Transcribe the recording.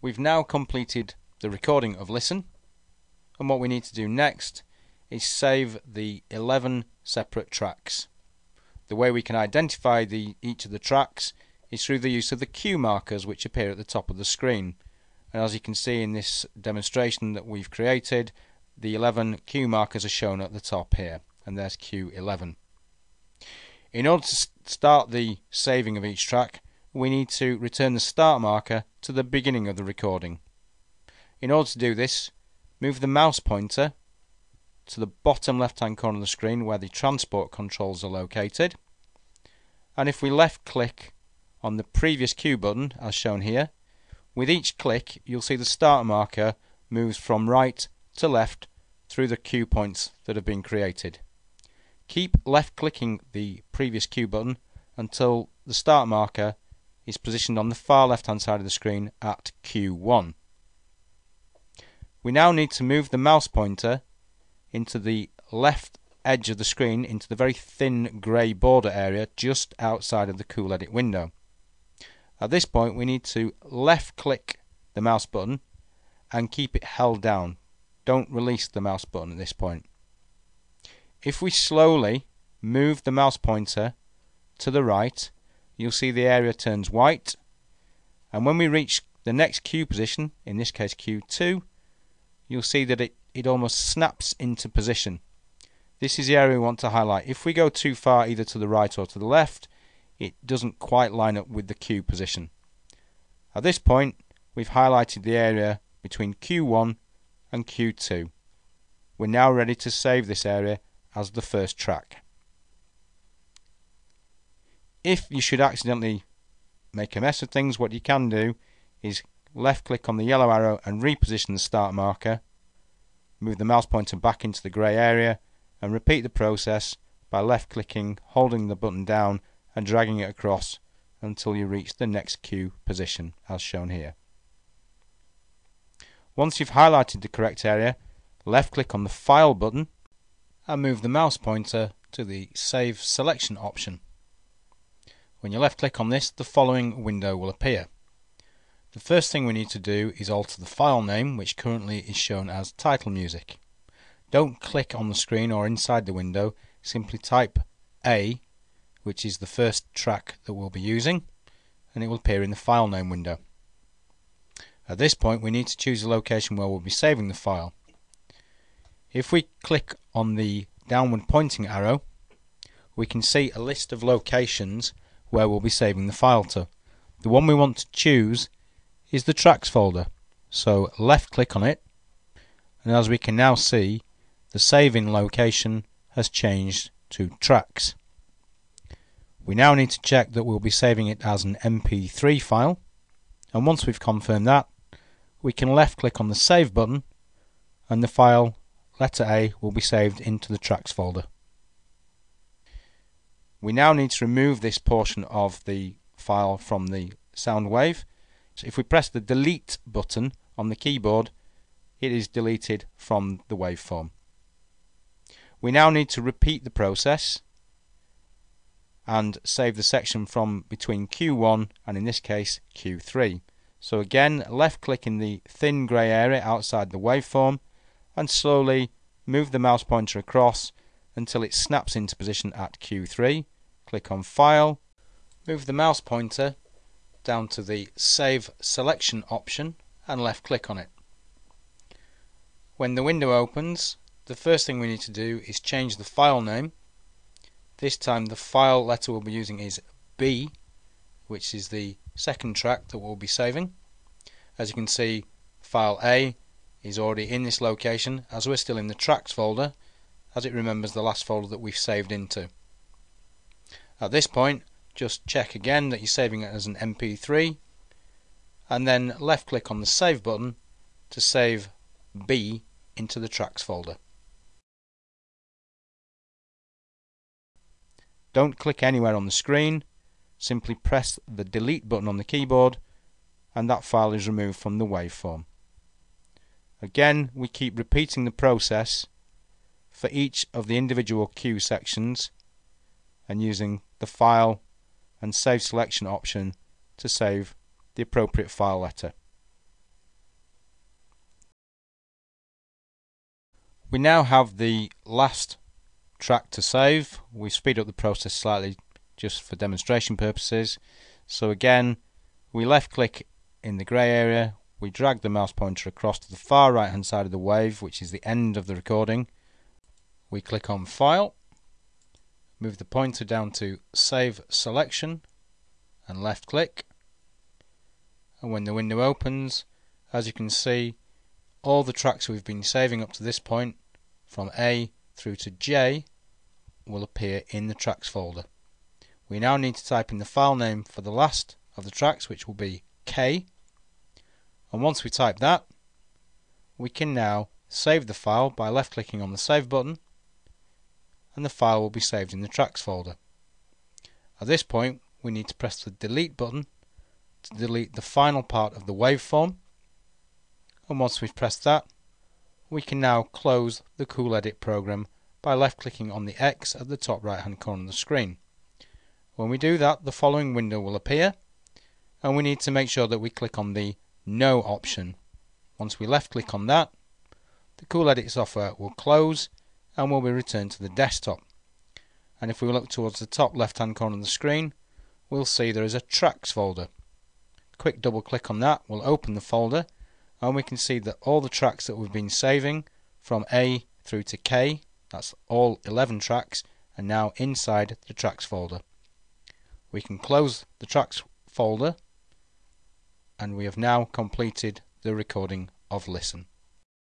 We've now completed the recording of Listen, and what we need to do next is save the 11 separate tracks. The way we can identify each of the tracks is through the use of the cue markers which appear at the top of the screen. And as you can see in this demonstration that we've created, the 11 cue markers are shown at the top here, and there's cue 11. In order to start the saving of each track, we need to return the start marker to the beginning of the recording. In order to do this, move the mouse pointer to the bottom left hand corner of the screen where the transport controls are located, and if we left click on the previous cue button as shown here, with each click you'll see the start marker moves from right to left through the cue points that have been created. Keep left clicking the previous cue button until the start marker is positioned on the far left hand side of the screen at cue 1. We now need to move the mouse pointer into the left edge of the screen, into the very thin grey border area just outside of the Cool Edit window. At this point we need to left click the mouse button and keep it held down. Don't release the mouse button at this point. If we slowly move the mouse pointer to the right, you'll see the area turns white, and when we reach the next cue position, in this case cue 2, you'll see that it almost snaps into position. This is the area we want to highlight. If we go too far either to the right or to the left, it doesn't quite line up with the cue position. At this point we've highlighted the area between cue 1 and cue 2. We're now ready to save this area as the first track. If you should accidentally make a mess of things, what you can do is left click on the yellow arrow and reposition the start marker, move the mouse pointer back into the grey area, and repeat the process by left clicking, holding the button down and dragging it across until you reach the next cue position as shown here. Once you've highlighted the correct area, left click on the File button and move the mouse pointer to the Save Selection option. When you left click on this, the following window will appear. The first thing we need to do is alter the file name, which currently is shown as Title Music. Don't click on the screen or inside the window, simply type A, which is the first track that we'll be using, and it will appear in the file name window. At this point we need to choose the location where we'll be saving the file. If we click on the downward pointing arrow, we can see a list of locations where we'll be saving the file to. The one we want to choose is the Tracks folder, so left click on it, and as we can now see, the saving location has changed to Tracks. We now need to check that we'll be saving it as an MP3 file, and once we've confirmed that, we can left click on the Save button and the file letter A will be saved into the Tracks folder. We now need to remove this portion of the file from the sound wave. So if we press the delete button on the keyboard, it is deleted from the waveform. We now need to repeat the process and save the section from between cue 1 and in this case cue 3. So again, left click in the thin grey area outside the waveform and slowly move the mouse pointer across until it snaps into position at cue 3. Click on File, move the mouse pointer down to the Save Selection option and left click on it. When the window opens, the first thing we need to do is change the file name. This time the file letter we'll be using is B, which is the second track that we'll be saving. As you can see, file A is already in this location as we're still in the Tracks folder, as it remembers the last folder that we've saved into. At this point, just check again that you're saving it as an MP3 and then left click on the Save button to save B into the Tracks folder. Don't click anywhere on the screen, simply press the delete button on the keyboard and that file is removed from the waveform. Again, we keep repeating the process for each of the individual cue sections and using the File and Save Selection option to save the appropriate file letter. We now have the last track to save. We speed up the process slightly just for demonstration purposes. So again, we left click in the grey area, we drag the mouse pointer across to the far right hand side of the wave, which is the end of the recording. We click on File, move the pointer down to Save Selection and left click, and when the window opens, as you can see, all the tracks we've been saving up to this point from A through to J will appear in the tracks folder. We now need to type in the file name for the last of the tracks, which will be K, and once we type that, we can now save the file by left clicking on the Save button, and the file will be saved in the tracks folder. At this point, we need to press the Delete button to delete the final part of the waveform, and once we've pressed that, we can now close the Cool Edit program by left clicking on the X at the top right hand corner of the screen. When we do that, the following window will appear, and we need to make sure that we click on the No option. Once we left click on that, the Cool Edit software will close and will be returned to the desktop. And if we look towards the top left hand corner of the screen, we'll see there is a tracks folder. Quick double click on that will open the folder, and we can see that all the tracks that we've been saving from A through to K, that's all 11 tracks, are now inside the tracks folder. We can close the tracks folder, and we have now completed the recording of Listen.